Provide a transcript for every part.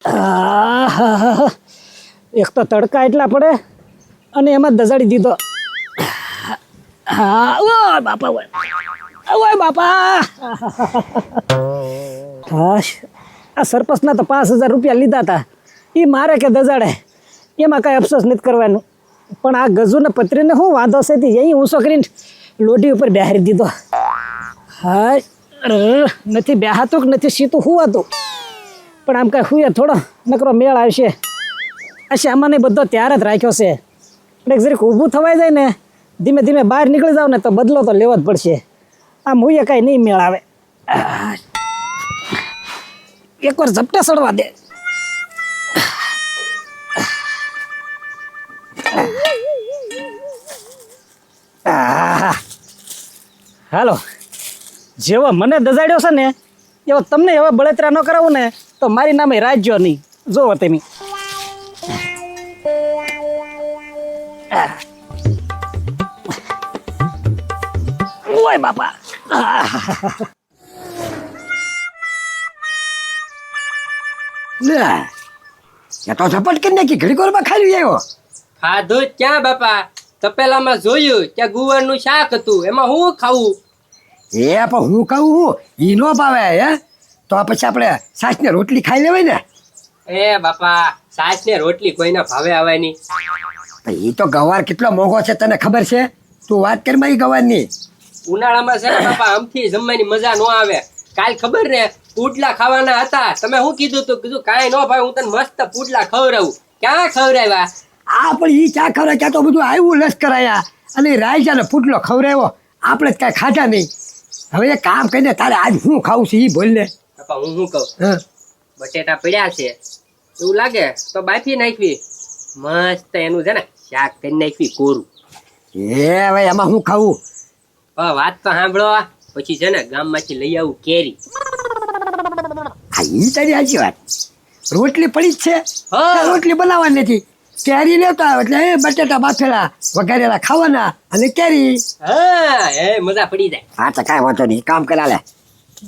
આહાહા. એક તો તડકા એટલા પડે અને એમાં દજાડી દીધો. હા ઓય બાપા ઓય બાપા. હાશ, આ સરપંચના તો 5,000 રૂપિયા લીધા હતા. એ મારે કે દજાડે એમાં કાંઈ અફસોસ નથી કરવાનું. પણ આ ગજુને પત્રીને શું વાંધો છે તે અહીં ઊંચો કરીને લોઢી ઉપર બેહારી દીધો. હા નથી બેહાતું કે નથી સીતું હુવાતું. પણ આમ કાંઈ હુએ થોડો નકરો મેળ આવશે. આ શ્યામાને બધો તૈયાર જ રાખ્યો છે. એટલે જરીક ઊભું થવાઈ જાય ને ધીમે ધીમે બહાર નીકળી જાવ ને તો બદલો તો લેવો જ પડશે. આમ હુએ કાંઈ નહીં મેળ આવે. એકવાર ઝપટે સડવા દે. હાલો, જેવો મને દજાડ્યો છે ને એવો તમને હવે બળતરા ન કરાવું ને તો મારી નામે રાજ્યો નહીં. જોવો તમે. ઓય બાપા. લે એ તો ઝપટ કરી નાખી ઘડી કોરમાં ખાલી આવ્યો. ખાધું જ ક્યાં બાપા? તપેલામાં જોયું ત્યાં ગુવારનું શાક હતું, એમાં હું ખાવું? એ પણ હું કહું હું ઈ નો ભાવે હે તો પછી આપણે સાસ ને રોટલી ખાઈ લેવાય ને. એ બાપા, સાસ ને રોટલી કોઈના ભાવે આવે નહીં. એ તો ગવાર કેટલો મોંઘો છે તને ખબર છે? તું વાત કર મારી ગવારની. ઉનાળામાં છે ને બાપા આમથી જમવાની મજા નો આવે. કાલ ખબર ને પુડલા ખાવાના હતા, તમે શું કીધું તું? કીધું કાંઈ નો ભાઈ, હું તને મસ્ત પુડલા ખવડાવું. ક્યાં ખવડાવ્યા? આ પણ ઈ ચા ખવડાય ત્યાં તો બધું આવ્યું લશ્કર આયા અને રાયજા ને ફૂટલો ખવડાવ્યો. આપણે જ કાંઈ ખાધા નહીં. હવે એ કામ કરીને તારે આજ હું ખાવું છે ઈ બોલ ને. બાપા હું શું કહું, હા બટેટા પડ્યા છે, એવું લાગે તો બાફી નાખવી, મસ્ત એનું છે ને શાક કરી નાખવી કોરું. એ હવે એમાં હું ખાવું? વાત તો સાંભળો, પછી છે ને ગામમાંથી લઈ આવું કેરી. હા ઈ તારી સાચી વાત. રોટલી પડી જ છે, હા. રોટલી બનાવવાની નથી. કેરી લેતા આવે એટલે એ બટેટા બાફેલા વઘારેલા ખાવાના અને કેરી. હા એ મજા પડી જાય. હા તો કાંઈ વાંધો નહીં, કામ કરા લે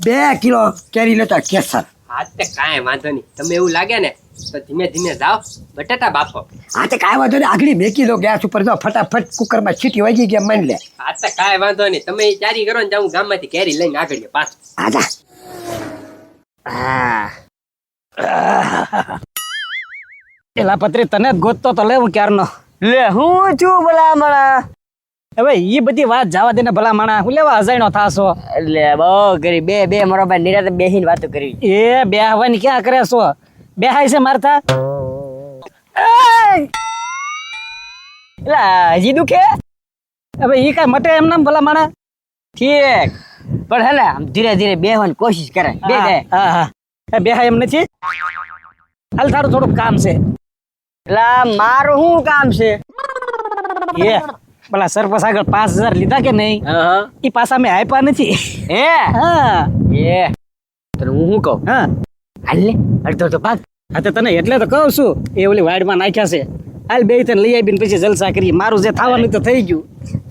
2 કિલો કેરી લેતા કેસર. હા તે કાંઈ વાંધો નહીં, તમે એવું લાગે ને તો ધીમે ધીમે જાઓ બટેટા બાફો. હા તો કાંઈ વાંધો નહીં, આગળ મેકી દો ગેસ ઉપર, જો ફટાફટ કુકરમાં સીટી વાગી ગયા માની લે. હા તે કાંઈ વાંધો નહીં, તમે ચારી કરો ને જાઉં ગામમાંથી કેરી લઈને આગળ પાછું. હા જા. એલા પત્રી તને જ ગોતતો તો લેવું ક્યારનો. લે હું છું ભલામણા. હવે એ બધી વાત જવા દે ને ભલા માણા. હું લેવા અજાણ્યો થાશો? એટલે બહુ કરી બે મારો ભાઈ નિરાતે બેસીને વાતો કરી. એ બે હવાની ક્યાં કરે છો? બે હાય છે મારતા. એટલે હજી દુખે? હવે એ કાંઈ મટે એમ નામ ભલા માણા. ઠીક, પણ હે ને આમ ધીરે ધીરે બેહવાની કોશિશ કરે. બે દે. હા હા એ બે હાય એમ નથી. હાલ તારું થોડુંક કામ છે. એટલે મારું શું કામ છે? એ ભલા સરપંચ આગળ 5,000 લીધા કે નહીં? એ પાછા મેં આપ્યા નથી. હે હા એ તને હું શું કહું? હા હાલ ને અડધો તો ભાગ. હા તો તને એટલે તો કહું છું, એ ઓલી વાડમાં નાખ્યા છે. હાલ બે તને લઈ આવીને પછી જલસા કરીએ. મારું જે થવાનું તો થઈ ગયું.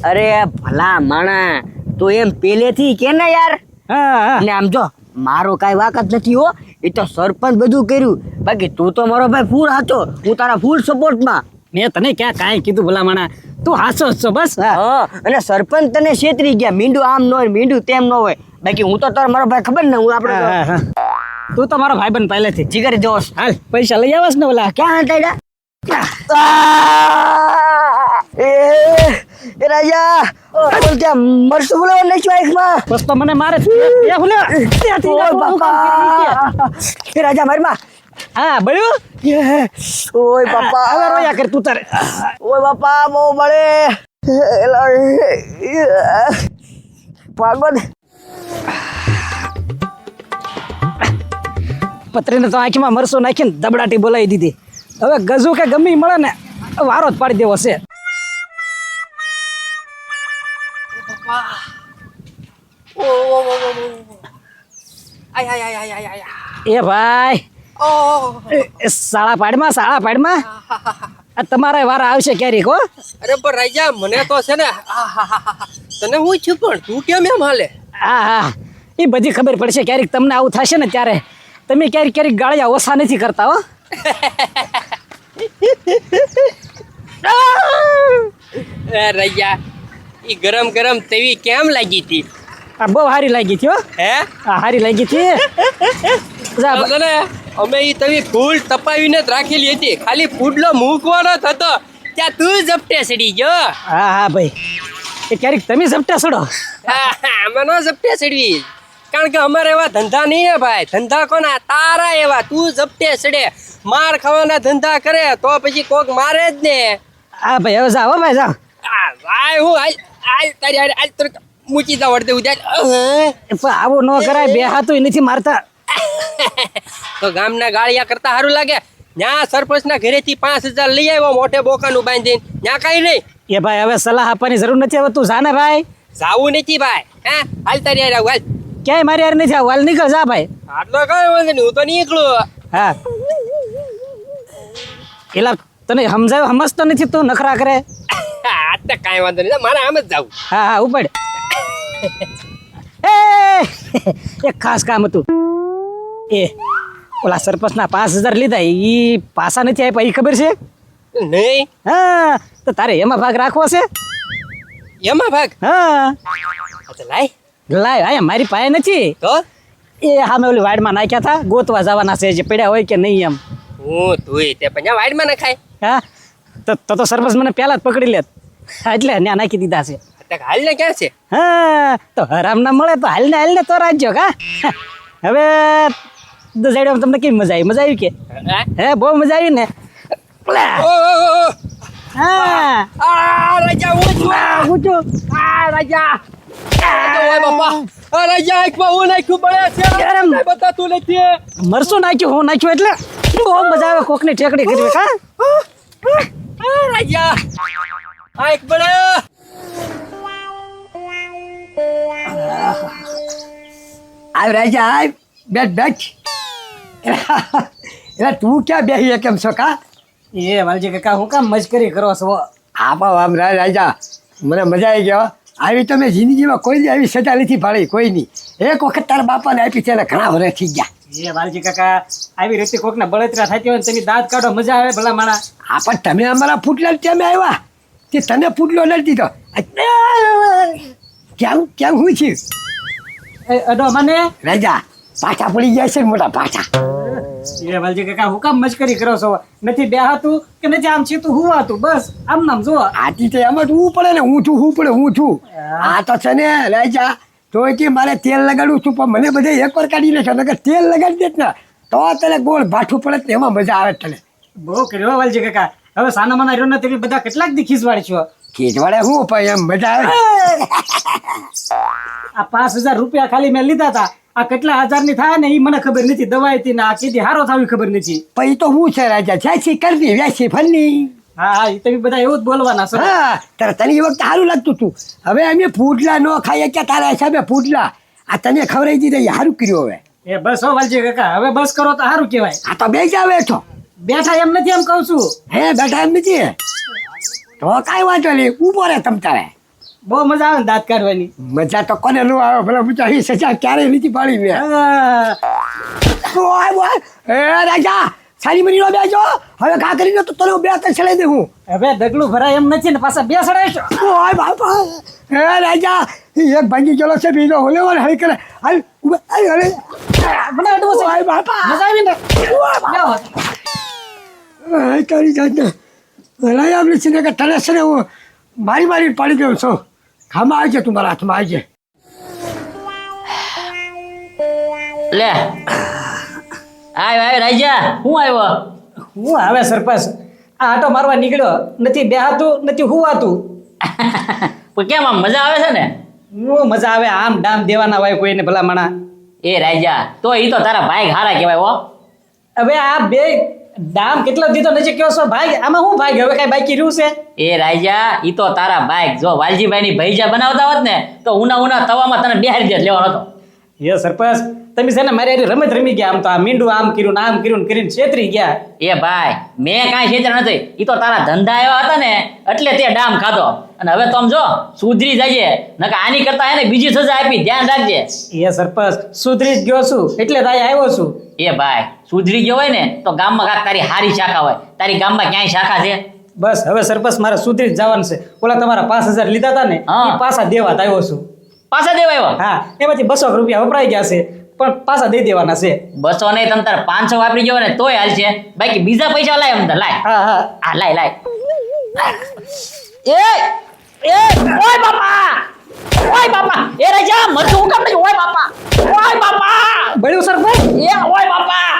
અરે ભલા માણા, તો એમ પેલેથી કે ને યાર. હા હા અને આમ જો મારો કાંઈ વાક જ નથી હો, એ તો સરપંચ બધું કર્યું. બાકી તું તો મારો ભાઈ ફૂલ હતો, હું તારા ફૂલ સપોર્ટમાં. મેં તને ક્યાં કાંઈ કીધું ભલા માણા? તું હાસો જ છો બસ. હા અને સરપંચ તને છેતરી ગયા. મીંડું આમ ન હોય, મીંડું તેમ ન હોય. બાકી હું તો તારો મારો ભાઈ ખબર ને, હું આપણે હા, હા. તું તો મારો ભાઈબંધ પહેલેથી. જીગર જોશ. હાલ પૈસા લઈ આવસ ને ઓલા. ક્યાં હતા એ રાજા? બોલ ત્યાં મરસું બોલાવા નહીં આંખમાં. બસ તો મને મારે એ હું ઓય બાપા, એ રાજા મારમાં. હા બળ્યું. ઓય બાપા, હવે રોયા કર તું તારે. ઓય બાપા બહુ બળે. ભાગો. પત્રીને તો આંખમાં મરસો નાખીને દબડાટી બોલાવી દીધી. હવે ગજુ કે ગમી મળે ને વારો જ પાડી દેવો છે. એ ભાઈ શાળા પાડમાં આ તમારા વારા આવશે ક્યારેક હો. અરે પણ રાજા મને તો છે ને તને હું છું, પણ તું કેમ એમ હાલે? હા હા એ બધી ખબર પડશે ક્યારેક તમને આવું થશે ને ત્યારે. તમે ક્યારેક ગાળિયા ઓછા નથી કરતા હો. રૈયા ઈ ગરમ ગરમ તેવી કેમ લાગી હતી? આ બહુ સારી લાગી છે હો. હે આ સારી લાગી છે જા તો તને અમે ઈ તવી ફૂલ તપાવીને જ રાખેલી હતી, ખાલી ફૂડલો મૂકવાનો જ હતો ત્યાં તું ઝપટે સડી ગયો. હા હા ભાઈ એ ક્યારેક તમે ઝપટા સડો. અમે નો ઝપટે સડવી, કારણ કે અમારે એવા ધંધા નહીં હે ભાઈ. ધંધા કોના? તારા એવા. તું ઝપટે સડે, માર ખાવાના ધંધા કરે તો પછી કોક મારે જ ને. હા ભાઈ હવે જાઓ ભાઈ જાઓ. ભાઈ હું આલ તારી આલ તર મૂકી દા વળતે ઉદ્યા. પણ આવું ન કરાય, બે હાથું નથી મારતા. તો ગામના ગાળિયા કરતા સારું લાગે. ન્યા સરપંચના ઘરેથી 5,000 લઈ આવ્યો મોટે બોકાનું બાંધીને. ન્યા કઈ નહીં. એ ભાઈ હવે સલાહ આપવાની જરૂર નથી, હવે તું જાને ભાઈ. જાવું નથી ભાઈ. હે હાલ તારી હારે આવું, હાલ. ક્યાંય મારી યાર નથી આવું, હાલ નીકળ જા ભાઈ. આટલો કઈ વાંધો નહીં, હું તો નીકળું. હા એલા તને સમજાયો, સમજતો નથી તું, નખરા કરે. આટલે કાંઈ વાંધો નહીં, મારે આમ જ જાવું. હા હા ઉપાડ. એ એક ખાસ કામ હતું. એ ઓલા સરપંચના 5,000 લીધા, ઈ પાછા નથી આપ્યા, ઈ ખબર છે? નહીં હા તો તારે એમાં ભાગ રાખવો છે. એમાં ભાગ? હા તો લાય. લાય આયા મારી પાસે નથી. તો એ સામે ઓલી વાડમાં નાખ્યા હતા, ગોતવા જવાના છે, જે પડ્યા હોય કે નહીં એમ. હું તુંય તે પંજા વાડમાં ન ખાય. હા તો સરપંચ મને પહેલા જ પકડી લે, એટલે ત્યાં નાખી દીધા છે. હાલ ને ક્યાં છે? હા તો હરામ ના મળે તો હાલને તો રાજ્યો કા. હવે દજાડ્યો તમને કેવી મજા આવી? મજા આવી કે? હે બહુ મજા આવી ને. હા રાજા ઊંચું. ઊંચું. રાજા ઓય બાપા, રાજા એકમાં હું નાખ્યું પડે છે, કેમ? કાંઈ બતાતું નથી. મરસું નાખ્યું, હું નાખ્યું એટલે બહુ મજા આવે કોકની ઠેકડી કરવી. હા રાજા આ એક બળે. આવ રાજા આવ, બેઠ બેઠ. એટલે તું ક્યાં બેસી કેમ છો કા? એ વાલજી કાકા હું કામ મશ્કરી કરો છો? આપા આમ રાજા, મને મજા આવી ગયો. આવી તો મેં જિંદગીમાં કોઈની આવી સજા નથી પાડી, કોઈની. એક વખત તારા બાપાને આપી છે, એને ઘણા વર્ષ થઈ ગયા. એ વાલજી કાકા આવી રીતે કોકના બળતરા થતી હોય ને તમે દાંત કાઢો, મજા આવે ભલા માણા. હા પણ તમે અમારા ફૂટલા ત્યાં આવ્યા તે તને ફૂટલો નથી દીધો. કેમ કેમ હું છું અડો મને. રાજા પાછા પડી ગયા છે ને મોટા પાછા. એ વાલજી કાકા હું કામ મશ્કરી કરો છો? નથી બેહાતું કે નથી આમ છે તું હુવાતું, બસ આમ નામ જો. આથી તો એમ જ હું પડે ને, હું છું હું પડે હું છું. આ તો છે ને રાજા, તો કે મારે તેલ લગાડવું છું, પણ મને બધે એકવાર કાઢી નાખ્યો. નકર તેલ લગાડી દેત ને તો તને ગોળ ભાઠું પડે ને એમાં મજા આવે તને. બહુ કર્યો વાલજી કાકા. હવે સાના માના રહ્યો ને તમે બધા કેટલાક દી ખીજવાડ છો. ખીજવાડે હું પણ એમ મજા આવે. આ 5,000 રૂપિયા ખાલી મેં લીધા હતા, આ કેટલા હજારની થાય ને એ મને ખબર નથી. દવાઈ હતી ને આ કીધી હારો થાવી ખબર નથી. પછી તો હું છે રાજા, છાછી કરવી વ્યાસી ફરની. હા હા એ તમે બધા એવું જ બોલવાના છો. હા તારે તને એ વખત સારું લાગતું હતું. હવે અમે ફૂટલા ન ખાઈએ કે તારા હિસાબે ફૂટલા આ તને ખવડાવી દીધા, એ સારું કર્યું. હવે એ બસ હો વાલજી કાકા, હવે બસ કરો તો સારું કહેવાય. આ તો બે જ આવે છો. બેઠા એમ નથી એમ કહું છું. હે બેઠા એમ નથી તો કાંઈ વાંધો નહીં, ઉભો રહે તમ તારે. બહુ મજા આવે ને દાંત કાઢવાની. મજા તો કોને ન આવે ભલે, પૂછા એ સજા ક્યારેય નથી પાડી મેં. હા. ઓય બોય એ રાજા સારી મરી નો બેજો. હવે કા કરીને તો તને બે તક છેડે દે હું. હવે દગલું ભરાય એમ નથી ને પાછા બે સડાઈશો. ઓય બાપા એ રાજા, એક ભાંગી ગયેલો છે, બીજો હોલેવાન હળી કરે. હાલ ઉભે હાલ હળે. મને અડવું છે. ઓય બાપા મજા આવી ને. જાઓ. એ તારી જાતને હલાય આપણે છે ને કે તને છે ને હું મારી પાડી ગયો છું. ખામાં આવજે, તું મારા હાથમાં આવજે. લે આય રાજા, હું આવ્યો? હું આવે સરપંચ આ આટો મારવા નીકળ્યો, નથી બેહાતું નથી હુવાતું. પણ કેમ આમ મજા આવે છે ને? હું મજા આવે, આમ ડામ દેવાના હોય કોઈને ભલા માણા. એ રાજા તો ઈ તો તારા ભાઈ હારા કહેવાય હો. હવે આ બે ડામ કેટલો દીધો નથી કયો છો ભાઈ? આમાં શું ભાઈ હવે કઈ બાકી રહ્યું છે? એ રાજા ઈ તો તારા ભાઈ, જો વાલજીભાઈ ની ભૈજા બનાવતા હોત ને તો ઉના તવામાં તને બેહારી દે લેવાનો હતો. એ સરપંચ તમે છે ને મારી હારે રમત રમી ગયા. આમ તો આ મીંડું આમ કર્યું ને આમ કર્યું ને કરીને છેતરી ગયા. એ ભાઈ મેં કાંઈ છેતર નથી. ઈ તો તારા ધંધા એવા હતા ને એટલે તે ડામ ખાધો. અને હવે તો આમ જો સુધરી જાય નકર આની કરતા એને બીજી સજા આપી, ધ્યાન રાખજે. એ સરપંચ સુધરી જ ગયો છું એટલે તો અહીંયા આવ્યો છું. એ ભાઈ સુધરી ગયો હોય ને તો ગામમાં કાંઈક તારી હારી શાખા હોય. તારી ગામમાં ક્યાંય શાખા છે? બસ હવે સરપંચ મારે સુધરી જ જવાનું છે. ઓલા તમારા 5,000 લીધા હતા ને હા. એ પાછા દેવા જ આવ્યો છું. પાછા દેવા આવ્યો? હા, એમાંથી 200 રૂપિયા વપરાઈ ગયા છે પણ પાછા દઈ દેવાના છે. 200 નહીં, તમ તારે 500 વાપરી ગયો ને તોય હાલ છે. બાકી બીજા પૈસા લાય એમ તો લાય. હા હા આ લાય. ઓય બાપા, ઓય બાપા, એ રાજા મરતું હું કામ નહીં? ઓય બાપા, ઓય બાપા, બળ્યું સરપંચ. ઓય બાપા.